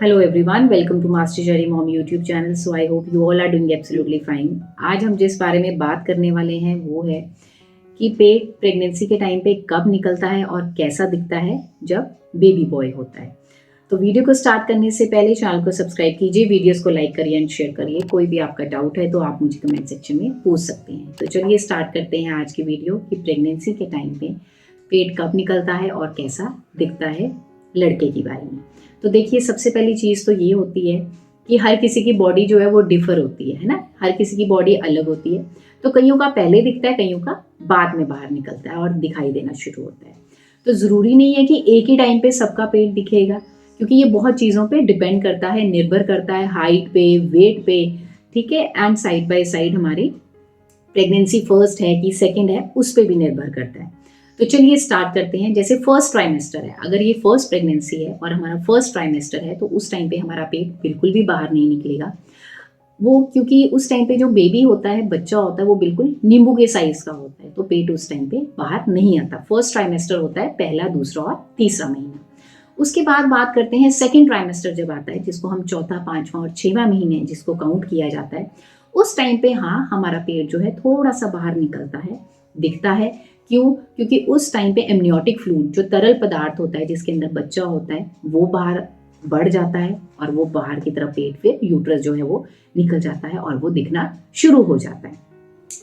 Hello everyone, welcome to Master Cherry Mom YouTube channel. So I hope you all are doing absolutely fine. आज हम जिस बारे में बात करने वाले हैं वो है कि पेट प्रेगनेंसी के टाइम पे कब निकलता है और कैसा दिखता है जब बेबी बॉय होता है। तो वीडियो को स्टार्ट करने से पहले चैनल को सब्सक्राइब कीजिए, वीडियोस को लाइक करिए एंड शेयर करिए। कोई भी आपका डाउट है तो आप मुझे कमेंट सेक्शन में पूछ सकते हैं। तो चलिए स्टार्ट करते हैं आज की वीडियो कि प्रेगनेंसी के टाइम पे पेट कब निकलता है और कैसा दिखता है लड़के के बारे में। तो देखिए, सबसे पहली चीज़ तो ये होती है कि हर किसी की बॉडी जो है वो डिफर होती है ना, हर किसी की बॉडी अलग होती है। तो कईयों का पहले दिखता है, कईयों का बाद में बाहर निकलता है और दिखाई देना शुरू होता है। तो ज़रूरी नहीं है कि एक ही टाइम पे सबका पेट दिखेगा, क्योंकि ये बहुत चीज़ों पे डिपेंड करता है, निर्भर करता है हाइट पे, वेट पे, ठीक है, एंड साइड बाय साइड हमारी प्रेगनेंसी फर्स्ट है कि सेकेंड है उस पर भी निर्भर करता है। तो चलिए स्टार्ट करते हैं। जैसे फर्स्ट ट्राइमेस्टर है, अगर ये फर्स्ट प्रेगनेंसी है और हमारा फर्स्ट ट्राइमेस्टर है तो उस टाइम पे हमारा पेट बिल्कुल भी बाहर नहीं निकलेगा। वो क्योंकि उस टाइम पे जो बेबी होता है, बच्चा होता है, वो बिल्कुल नींबू के साइज का होता है, तो पेट उस टाइम पे बाहर नहीं आता। फर्स्ट ट्राइमेस्टर होता है पहला, दूसरा और तीसरा महीना। उसके बाद बात करते हैं सेकेंड ट्राइमेस्टर जब आता है, जिसको हम चौथा, पांचवा और छठवां महीने जिसको काउंट किया जाता है। उस टाइम पे हाँ, हमारा पेट जो है थोड़ा सा बाहर निकलता है, दिखता है। क्यों? क्योंकि उस टाइम पे एमनियोटिक फ्लूइड, जो तरल पदार्थ होता है जिसके अंदर बच्चा होता है, वो बाहर बढ़ जाता है और वो बाहर की तरफ पेट, फिर यूट्रस जो है वो निकल जाता है और वो दिखना शुरू हो जाता है।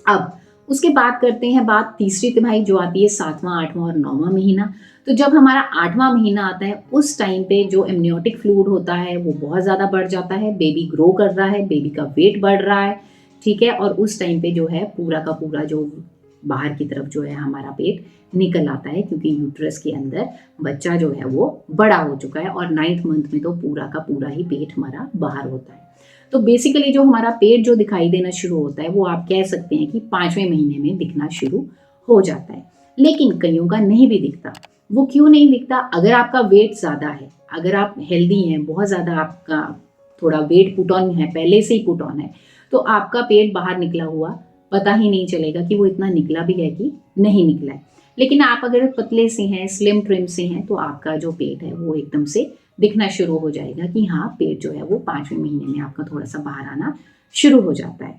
अब उसके बाद करते हैं बात तीसरी तिमाही जो आती है 7वां, 8वां और 9वां महीना। तो जब हमारा 8वां महीना आता है उस टाइम पे जो एमनियोटिक फ्लूइड होता है वो बहुत ज़्यादा बढ़ जाता है, बेबी ग्रो कर रहा है, बेबी का वेट बढ़ रहा है, ठीक है, और उस टाइम पे जो है पूरा का पूरा जो बाहर की तरफ जो है हमारा पेट निकल आता है, क्योंकि यूट्रस के अंदर बच्चा जो है वो बड़ा हो चुका है और 9th मंथ में तो पूरा का पूरा ही पेट हमारा बाहर होता है। तो बेसिकली जो हमारा पेट जो दिखाई देना शुरू होता है वो आप कह सकते हैं कि 5वें महीने में दिखना शुरू हो जाता है। लेकिन कईयों का नहीं भी दिखता। वो क्यों नहीं दिखता? अगर आपका वेट ज़्यादा है, अगर आप हेल्दी हैं, बहुत ज़्यादा आपका थोड़ा वेट पुट ऑन है, पहले से ही पुट ऑन है, तो आपका पेट बाहर निकला हुआ पता ही नहीं चलेगा कि वो इतना निकला भी है कि नहीं निकला है। लेकिन आप अगर पतले से हैं, स्लिम ट्रिम से हैं, तो आपका जो पेट है वो एकदम से दिखना शुरू हो जाएगा कि हाँ, पेट जो है वो 5वें महीने में आपका थोड़ा सा बाहर आना शुरू हो जाता है।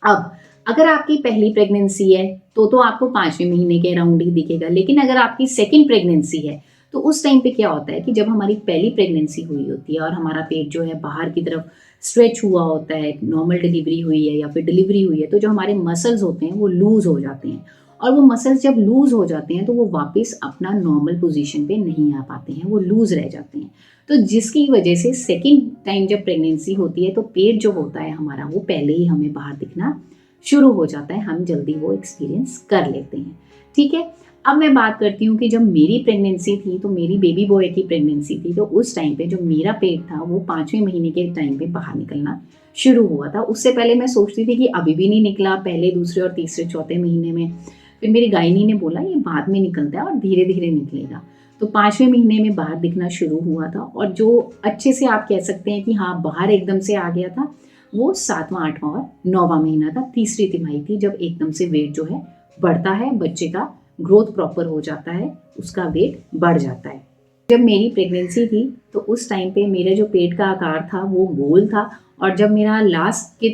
अब अगर आपकी पहली प्रेगनेंसी है तो आपको 5वें महीने के अराउंड ही दिखेगा। लेकिन अगर आपकी सेकेंड प्रेगनेंसी है तो उस टाइम पे क्या होता है कि जब हमारी पहली प्रेगनेंसी हुई होती है और हमारा पेट जो है बाहर की तरफ स्ट्रेच हुआ होता है, नॉर्मल डिलीवरी हुई है या फिर डिलीवरी हुई है, तो जो हमारे मसल्स होते हैं वो लूज हो जाते हैं। और वो मसल्स जब लूज हो जाते हैं तो वो वापस अपना नॉर्मल पोजीशन पे नहीं आ पाते हैं, वो लूज रह जाते हैं। तो जिसकी वजह से सेकेंड टाइम जब प्रेगनेंसी होती है तो पेट जो होता है हमारा वो पहले ही हमें बाहर दिखना शुरू हो जाता है, हम जल्दी वो एक्सपीरियंस कर लेते हैं, ठीक है। अब मैं बात करती हूँ कि जब मेरी प्रेगनेंसी थी, तो मेरी बेबी बॉय की प्रेगनेंसी थी, तो उस टाइम पे जो मेरा पेट था वो 5वें महीने के टाइम पे बाहर निकलना शुरू हुआ था। उससे पहले मैं सोचती थी कि अभी भी नहीं निकला, पहले, दूसरे और तीसरे, चौथे महीने में। फिर मेरी गायनी ने बोला ये बाद में निकलता है और धीरे धीरे निकलेगा। तो 5वें महीने में बाहर दिखना शुरू हुआ था, और जो अच्छे से आप कह सकते हैं कि हाँ बाहर एकदम से आ गया था, वो 7वां, 8वां और 9वां महीना था, तीसरी तिमाही थी, जब एकदम से वेट जो है बढ़ता है, बच्चे का ग्रोथ प्रॉपर हो जाता है, उसका वेट बढ़ जाता है। जब मेरी प्रेगनेंसी थी तो उस टाइम पे मेरे जो पेट का आकार था वो गोल था, और जब मेरा लास्ट के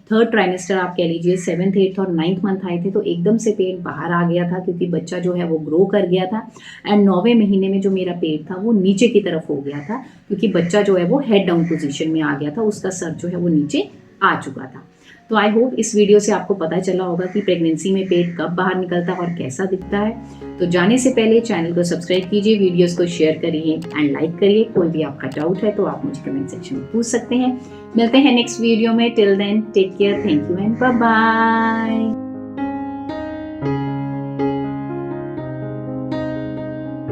थर्ड ट्राइमेस्टर आप कह लीजिए, 7th, 8th और 9th मंथ आए थे, तो एकदम से पेट बाहर आ गया था, क्योंकि बच्चा जो है वो ग्रो कर गया था। एंड 9वें महीने में जो मेरा पेट था वो नीचे की तरफ हो गया था, क्योंकि बच्चा जो है वो हेड डाउन पोजीशन में आ गया था, उसका सर जो है वो नीचे आ चुका था। तो आई होप इस वीडियो से आपको पता चला होगा कि प्रेगनेंसी में पेट कब बाहर निकलता है और कैसा दिखता है। तो जाने से पहले चैनल को सब्सक्राइब कीजिए, वीडियोस को शेयर करिए एंड लाइक करिए। कोई भी आपका डाउट है तो आप मुझे कमेंट सेक्शन में पूछ सकते हैं। मिलते हैं नेक्स्ट वीडियो में। Till then take care, thank you and bye bye.